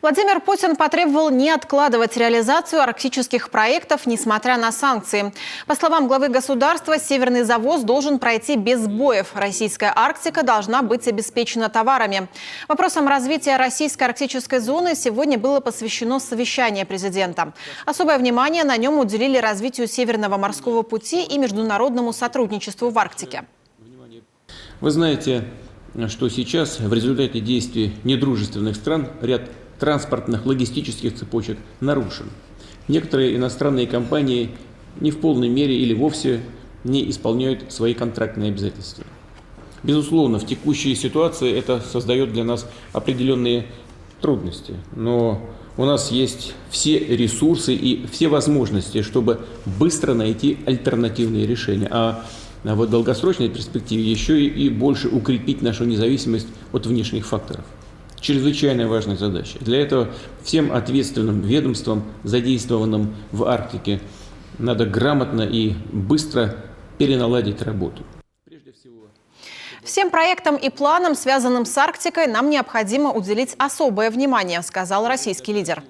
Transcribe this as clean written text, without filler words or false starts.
Владимир Путин потребовал не откладывать реализацию арктических проектов, несмотря на санкции. По словам главы государства, Северный завоз должен пройти без сбоев. Российская Арктика должна быть обеспечена товарами. Вопросам развития российской арктической зоны сегодня было посвящено совещание президента. Особое внимание на нем уделили развитию Северного морского пути и международному сотрудничеству в Арктике. Вы знаете, что сейчас в результате действий недружественных стран ряд транспортных логистических цепочек нарушен. Некоторые иностранные компании не в полной мере или вовсе не исполняют свои контрактные обязательства. Безусловно, в текущей ситуации это создает для нас определенные трудности, но у нас есть все ресурсы и все возможности, чтобы быстро найти альтернативные решения, а в долгосрочной перспективе еще и больше укрепить нашу независимость от внешних факторов. Чрезвычайно важная задача. Для этого всем ответственным ведомствам, задействованным в Арктике, надо грамотно и быстро переналадить работу. Всем проектам и планам, связанным с Арктикой, нам необходимо уделить особое внимание, сказал российский лидер.